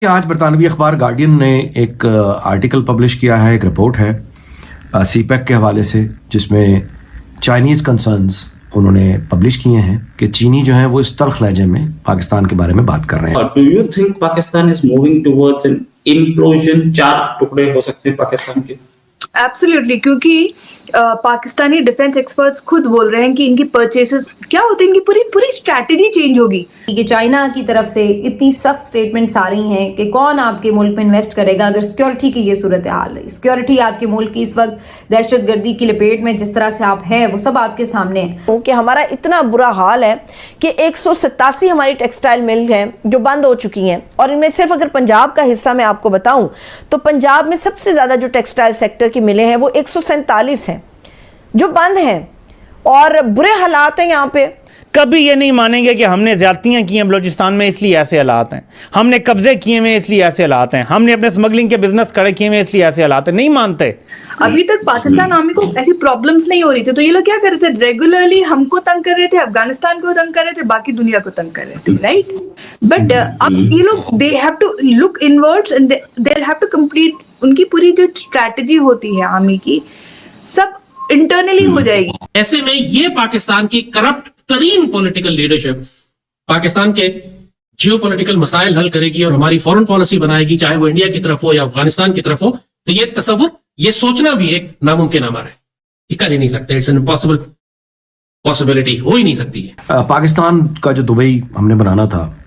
आज बरतानवी अखबार गार्डियन ने एक आर्टिकल पब्लिश किया है, एक रिपोर्ट है सीपैक के हवाले से, जिसमें चाइनीज़ कंसर्न्स उन्होंने पब्लिश किए हैं कि चीनी जो है वो इस तल्ख लहजे में पाकिस्तान के बारे में बात कर रहे हैं। Do you think Pakistan is moving towards an implosion? 4 टुकड़े हो सकते हैं पाकिस्तान के। एब्सोल्युटली, क्योंकि पाकिस्तानी डिफेंस एक्सपर्ट्स खुद बोल रहे हैं कि इनकी परचेसेस क्या होते हैं, इनकी पूरी स्ट्रैटेजी चेंज होगी। कि चाइना की तरफ से इतनी सख्त स्टेटमेंट्स आ रही हैं कि कौन आपके मुल्क में इन्वेस्ट करेगा अगर सिक्योरिटी की ये सूरत हाल है। सिक्योरिटी आपके मुल्क की इस वक्त दहशतगर्दी की लपेट में जिस तरह से आप हैं वो सब आपके सामने है। कि हमारा इतना बुरा हाल है कि 187 हमारी टेक्सटाइल मिल हैं जो बंद हो चुकी हैं, और इनमें सिर्फ अगर पंजाब का हिस्सा मैं आपको बताऊं तो पंजाब में सबसे ज्यादा जो टेक्सटाइल सेक्टर की मिलें हैं वो 147 हैं जो बंद हैं, और बुरे हालात हैं यहाँ पे। कभी ये नहीं मानेंगे कि हमने ज्यादतियां की हैं बलूचिस्तान में इसलिए ऐसे हालात हैं, हमने कब्जे किए हुए इसलिए ऐसे हालात हैं, हमने अपने स्मगलिंग के बिजनेस खड़े किए हुए इसलिए ऐसे हालात हैं। नहीं मानते। अभी तक पाकिस्तान आर्मी को ऐसी प्रॉब्लम्स नहीं हो रही थी, तो ये लोग क्या कर रहे थे? रेगुलरली हमको तंग कर रहे थे, अफगानिस्तान को तंग कर रहे थे, बाकी दुनिया को तंग कर रहे थे, राइट? बट अब ये लोग they have to look inwards and they have to complete. उनकी पूरी जो स्ट्रैटेजी होती है आर्मी की, सब इंटरनली हो जाएगी। ऐसे में ये पाकिस्तान की करप्ट तरीन पॉलिटिकल लीडरशिप पाकिस्तान के जियोपॉलिटिकल मसाइल हल करेगी और हमारी फॉरेन पॉलिसी बनाएगी, चाहे वो इंडिया की तरफ हो या अफगानिस्तान की तरफ हो। तो ये तस्वुर, ये सोचना भी एक नामुमकिन अमर है, ये कर ही नहीं सकते। इट्स एन इम्पॉसिबल पॉसिबिलिटी, हो ही नहीं सकती है। पाकिस्तान का जो दुबई हमने बनाना था,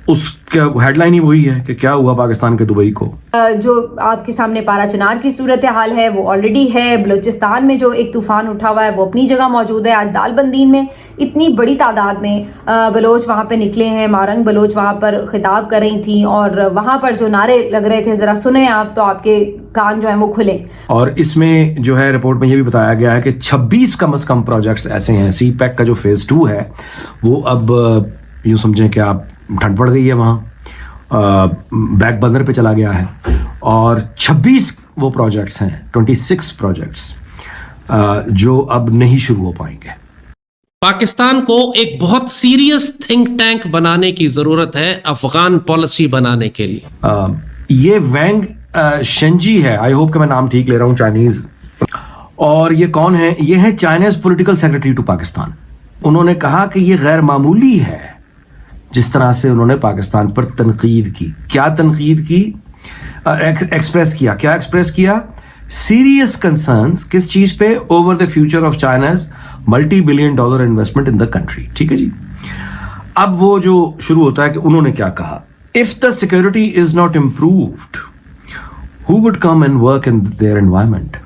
उसका हेडलाइन ही वही है कि क्या हुआ पाकिस्तान के दुबई को। जो आपके सामने पारा चनार की सूरत हाल है वो ऑलरेडी है। बलूचिस्तान में जो एक तूफान उठा हुआ है वो अपनी जगह मौजूद है। आज दालबंदीन में इतनी बड़ी तादाद में बलोच वहाँ पे निकले हैं। मारंग बलोच वहाँ पर खिताब कर रही थी और वहाँ पर जो नारे लग रहे थे, जरा सुने आप तो आपके कान जो है वो खुले। और इसमें जो है रिपोर्ट में ये भी बताया गया है कि 26 कम से कम प्रोजेक्ट्स ऐसे हैं। सीपैक का जो फेज 2 है वो अब यूँ समझें कि आप ठंड पड़ गई है, वहाँ बैक बर्नर पे चला गया है, और 26 वो प्रोजेक्ट्स हैं, 26 प्रोजेक्ट्स जो अब नहीं शुरू हो पाएंगे। पाकिस्तान को एक बहुत सीरियस थिंक टैंक बनाने की जरूरत है अफगान पॉलिसी बनाने के लिए। ये वैंग शेंजी है, आई होप कि मैं नाम ठीक ले रहा हूँ, चाइनीज। और ये कौन है? ये है Chinese political secretary to Pakistan. उन्होंने कहा कि ये गैर मामूली है जिस तरह से उन्होंने पाकिस्तान पर तनकीद की। क्या तनकीद की? एक्सप्रेस किया। क्या एक्सप्रेस किया? Serious concerns. किस चीज पे? Over the future of China's $multi-billion investment in the country. ठीक है जी। अब वो जो शुरू होता है कि उन्होंने क्या कहा, if the security is not improved, who would come and work in their environment?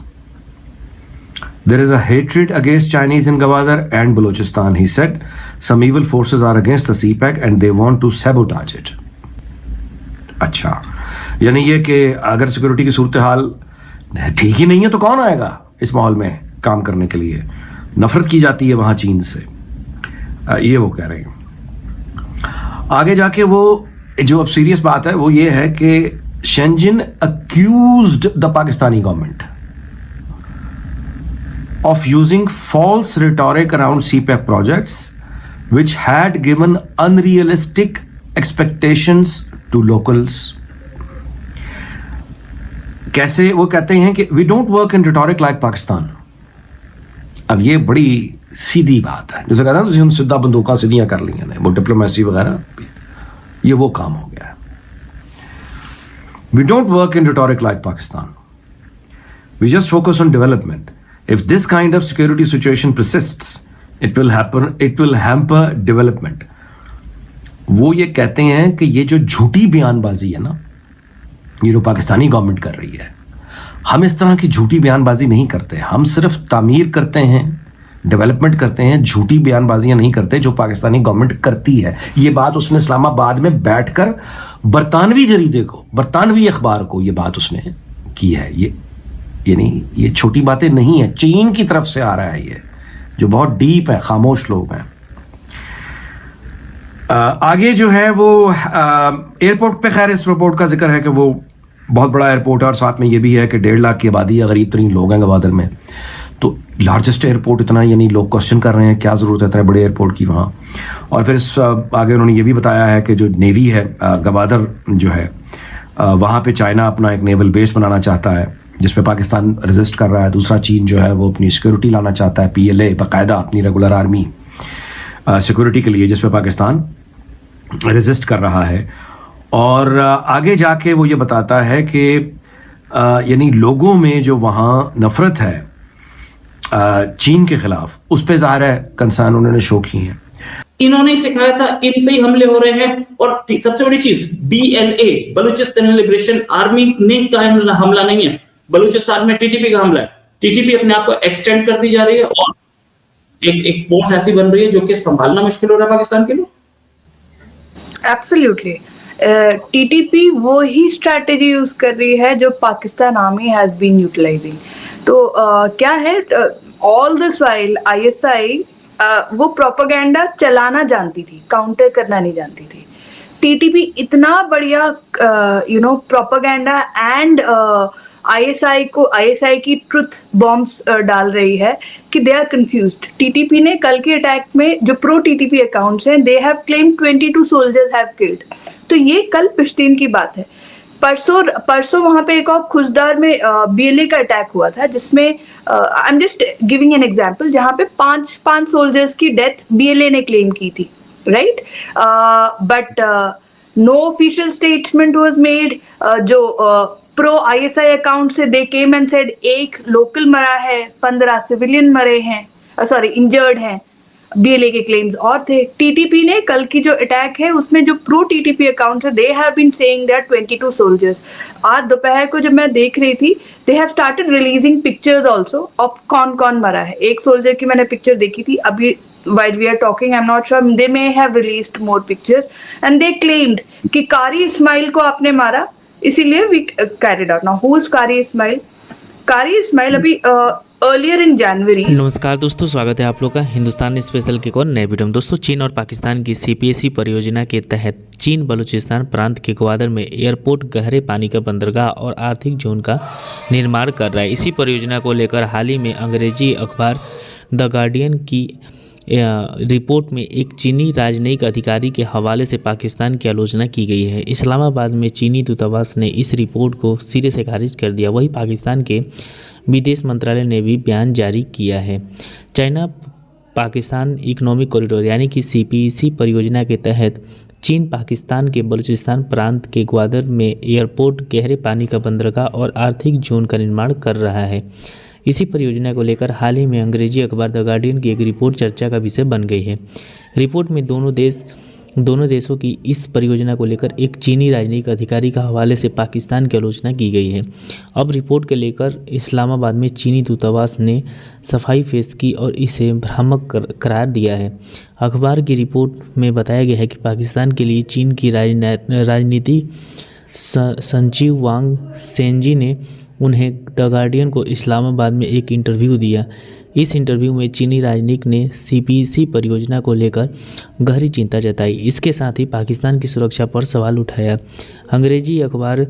There is a hatred against Chinese in Gwadar and Balochistan, he said. Some evil forces are against the CPEC and they want to sabotage it. अच्छा, यानी ये कि अगर security की सूरत हाल ठीक ही नहीं है तो कौन आएगा इस माहौल में काम करने के लिए? नफरत की जाती है वहाँ चीन से, ये वो कह रहे हैं। आगे जाके वो जो अब सीरियस बात है वो ये है कि शेंजिन accused the Pakistani government of using false rhetoric around CPEC projects which had given unrealistic expectations to locals. कैसे? वो कहते हैं कि we don't work in rhetoric like Pakistan. अब ये बड़ी सीधी बात है, जैसे कहते हैं तो हम सीधा बंदूका सीधियां कर ली हैं, वो डिप्लोमेसी वगैरह, ये वो काम हो गया है। We don't work in rhetoric like Pakistan. We just focus on development. If this kind of security situation persists, it will hamper development. वो ये कहते हैं कि ये जो झूठी बयानबाजी है ना, ये जो पाकिस्तानी गवर्नमेंट कर रही है, हम इस तरह की झूठी बयानबाजी नहीं करते। हम सिर्फ तामीर करते हैं, डेवलपमेंट करते हैं, झूठी बयानबाजियां नहीं करते जो पाकिस्तानी गवर्नमेंट करती है। ये बात उसने इस्लामाबाद में बैठकर बरतानवी जरीदे को, बरतानवी अखबार को ये बात उसने की है। ये नहीं, ये छोटी बातें नहीं है, चीन की तरफ से आ रहा है ये, जो बहुत डीप है, खामोश लोग हैं। आगे जो है वो एयरपोर्ट पे, खैर इस रिपोर्ट का जिक्र है कि वो बहुत बड़ा एयरपोर्ट है और साथ में ये भी है कि 1.5 लाख की आबादी है, गरीब तरीन लोग हैं गवादर में, तो लार्जेस्ट एयरपोर्ट इतना, यानी लोग क्वेश्चन कर रहे हैं क्या ज़रूरत है इतने बड़े एयरपोर्ट की वहाँ। और फिर आगे उन्होंने ये भी बताया है कि जो नेवी है गवादर जो है वहाँ पे चाइना अपना एक नेवल बेस बनाना चाहता है जिसपे पाकिस्तान रेजिस्ट कर रहा है। दूसरा, चीन जो है वो अपनी सिक्योरिटी लाना चाहता है, PLA बाकायदा अपनी रेगुलर आर्मी सिक्योरिटी के लिए, जिसपे पाकिस्तान रेजिस्ट कर रहा है। और आगे जाके वो ये बताता है कि यानी लोगों में जो वहाँ नफरत है चीन के खिलाफ, उस पर ज़ाहिर है कंसर्न उन्होंने शो की है। इन्होंने सिखाया था, इन पे ही हमले हो रहे हैं। और सबसे बड़ी चीज, BLA बलूचिस्तान लिबरेशन आर्मी ने का हमला नहीं है, बलूचिस्तान में TTP का हमला है। TTP अपने आप को एक्सटेंड करती जा रही है और एक फोर्स ऐसी बन रही है जो कि संभालना मुश्किल हो रहा है पाकिस्तान के लिए। एब्सोल्युटली TTP वो ही स्ट्रैटेजी यूज कर रही है जो Pakistan army has been utilising. तो क्या है, ऑल दिस वाइल ISI वो प्रोपेगेंडा चलाना जानती थी, काउंटर करना नहीं जानती थी। TTP इतना बढ़िया प्रोपेगेंडा एंड ISI की ट्रुथ बॉम्ब्स डाल रही है कि दे आर कंफ्यूज्ड। TTP ने कल के अटैक में जो प्रो TTP अकाउंट्स हैं, they have claimed 22 soldiers have killed. तो ये कल पिश्तीन की बात है। परसों वहां पे एक और खुशदार में BLA का अटैक हुआ था, जिसमें I am just giving an example, जहां पे पांच सोल्जर्स की डेथ BLA ने क्लेम की थी, right? But no official statement was made. जो प्रो ISI अकाउंट से दे केम एंड सेड एक लोकल मरा है, 15 सिविलियन मरे हैं, सॉरी इंजर्ड हैं। BLA के क्लेम्स और थे। TTP ने कल की जो अटैक है उसमें जो प्रो TTP अकाउंट है, they have been saying that 22 soldiers. आज दोपहर को जब मैं देख रही थी, they have started releasing pictures also of कौन मारा है। एक सोल्जर की मैंने पिक्चर देखी थी अभी, while we are talking, I'm not sure, they may have released more pictures and they claimed कि कारी इस्माइल को आपने मारा, इसीलिए we carried out. Now who is कारी इस्माइल? कारी इस्माइल अभी अर्लियर इन जनवरी। नमस्कार दोस्तों, स्वागत है आप लोग का हिंदुस्तान स्पेशल के एक और नए वीडियो में। दोस्तों, चीन और पाकिस्तान की CPSC परियोजना के तहत चीन बलूचिस्तान प्रांत के ग्वादर में एयरपोर्ट, गहरे पानी का बंदरगाह और आर्थिक जोन का निर्माण कर रहा है। इसी परियोजना को लेकर हाल ही में अंग्रेजी अखबार द गार्डियन की रिपोर्ट में एक चीनी राजनयिक अधिकारी के हवाले से पाकिस्तान की आलोचना की गई है। इस्लामाबाद में चीनी दूतावास ने इस रिपोर्ट को सिरे से खारिज कर दिया। वहीं पाकिस्तान के विदेश मंत्रालय ने भी बयान जारी किया है। चाइना पाकिस्तान इकोनॉमिक कॉरिडोर यानी कि CPEC परियोजना के तहत चीन पाकिस्तान के बलूचिस्तान प्रांत के ग्वादर में एयरपोर्ट, गहरे पानी का बंदरगाह और आर्थिक जोन का निर्माण कर रहा है। इसी परियोजना को लेकर हाल ही में अंग्रेजी अखबार द गार्डियन की एक रिपोर्ट चर्चा का विषय बन गई है। रिपोर्ट में दोनों देशों की इस परियोजना को लेकर एक चीनी राजनयिक अधिकारी का हवाले से पाकिस्तान की आलोचना की गई है। अब रिपोर्ट के लेकर इस्लामाबाद में चीनी दूतावास ने सफाई पेश की और इसे भ्रामक करार दिया है। अखबार की रिपोर्ट में बताया गया है कि पाकिस्तान के लिए चीन की राजनीति संजीव वांग सेंजी ने उन्हें द गार्डियन को इस्लामाबाद में एक इंटरव्यू दिया। इस इंटरव्यू में चीनी राजनयिक ने CPEC परियोजना को लेकर गहरी चिंता जताई। इसके साथ ही पाकिस्तान की सुरक्षा पर सवाल उठाया। अंग्रेजी अखबार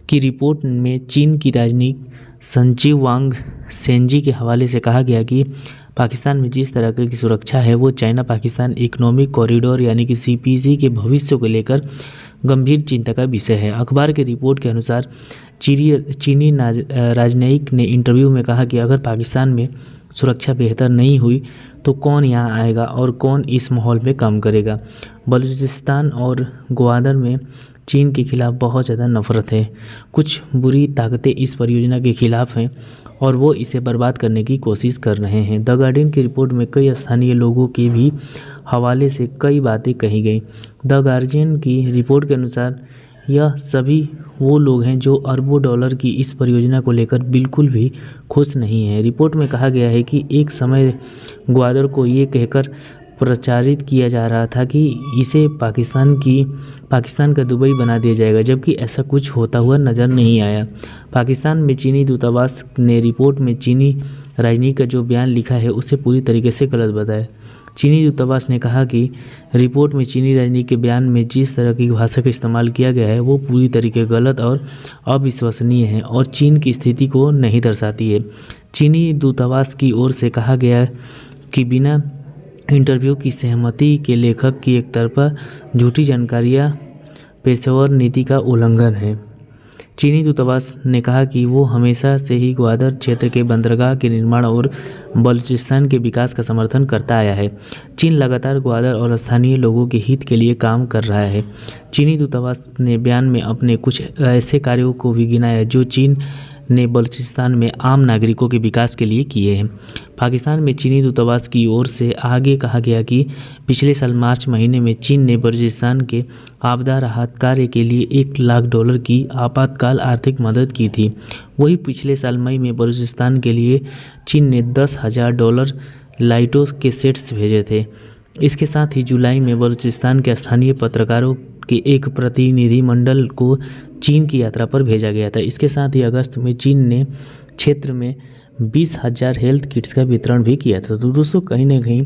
की रिपोर्ट में चीन की राजनयिक संजीव वांग सेंजी के हवाले से कहा गया कि पाकिस्तान में जिस तरह की सुरक्षा है वो चाइना पाकिस्तान इकोनॉमिक कॉरिडोर यानी कि CPEC के भविष्य को लेकर गंभीर चिंता का विषय है। अखबार की रिपोर्ट के अनुसार चीनी राजनयिक ने इंटरव्यू में कहा कि अगर पाकिस्तान में सुरक्षा बेहतर नहीं हुई तो कौन यहाँ आएगा और कौन इस माहौल में काम करेगा। बलूचिस्तान और ग्वादर में चीन के खिलाफ बहुत ज़्यादा नफरत है। कुछ बुरी ताकतें इस परियोजना के खिलाफ हैं और वो इसे बर्बाद करने की कोशिश कर रहे हैं। द गार्डियन की रिपोर्ट में कई स्थानीय लोगों के भी हवाले से कई बातें कही गई। द गार्डियन की रिपोर्ट के अनुसार यह सभी वो लोग हैं जो अरबों डॉलर की इस परियोजना को लेकर बिल्कुल भी खुश नहीं हैं। रिपोर्ट में कहा गया है कि एक समय ग्वादर को ये कहकर प्रचारित किया जा रहा था कि इसे पाकिस्तान का दुबई बना दिया जाएगा, जबकि ऐसा कुछ होता हुआ नज़र नहीं आया। पाकिस्तान में चीनी दूतावास ने रिपोर्ट में चीनी राजनीति का जो बयान लिखा है उसे पूरी तरीके से गलत बताया। चीनी दूतावास ने कहा कि रिपोर्ट में चीनी राजनीति के बयान में जिस तरह की भाषा का इस्तेमाल किया गया है वो पूरी तरीके गलत और अविश्वसनीय है और चीन की स्थिति को नहीं दर्शाती है। चीनी दूतावास की ओर से कहा गया कि बिना इंटरव्यू की सहमति के लेखक की एक तरफा झूठी जानकारियाँ पेशेवर नीति का उल्लंघन है। चीनी दूतावास ने कहा कि वो हमेशा से ही ग्वादर क्षेत्र के बंदरगाह के निर्माण और बलूचिस्तान के विकास का समर्थन करता आया है। चीन लगातार ग्वादर और स्थानीय लोगों के हित के लिए काम कर रहा है। चीनी दूतावास ने बयान में अपने कुछ ऐसे कार्यों को भी गिनाया जो चीन ने बलूचिस्तान में आम नागरिकों के विकास के लिए किए हैं। पाकिस्तान में चीनी दूतावास की ओर से आगे कहा गया कि पिछले साल मार्च महीने में चीन ने बलूचिस्तान के आपदा राहत कार्य के लिए $1 लाख की आपातकाल आर्थिक मदद की थी। वही पिछले साल मई में बलूचिस्तान के लिए चीन ने $10,000 लाइटों के सेट्स भेजे थे। इसके साथ ही जुलाई में बलूचिस्तान के स्थानीय पत्रकारों के एक प्रतिनिधिमंडल को चीन की यात्रा पर भेजा गया था। इसके साथ ही अगस्त में चीन ने क्षेत्र में 20,000 हेल्थ किट्स का वितरण भी किया था। तो दोस्तों कहीं ना कहीं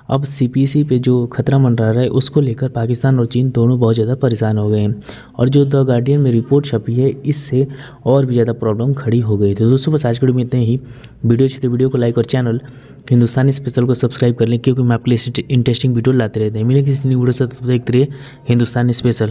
अब CPEC पे जो खतरा मंडरा रहा है उसको लेकर पाकिस्तान और चीन दोनों बहुत ज़्यादा परेशान हो गए हैं और जो द गार्डियन में रिपोर्ट छपी है इससे और भी ज़्यादा प्रॉब्लम खड़ी हो गई। तो दोस्तों बस आज के वीडियो में इतने ही। वीडियो अच्छी तो वीडियो को लाइक और चैनल हिंदुस्तानी स्पेशल को सब्सक्राइब कर लें क्योंकि मैं आपके लिए इंटरेस्टिंग वीडियो लाते रहते हैं। मिले किसी न्यू वीडियो से, तब तक देखते रहिए हिंदुस्तानी स्पेशल।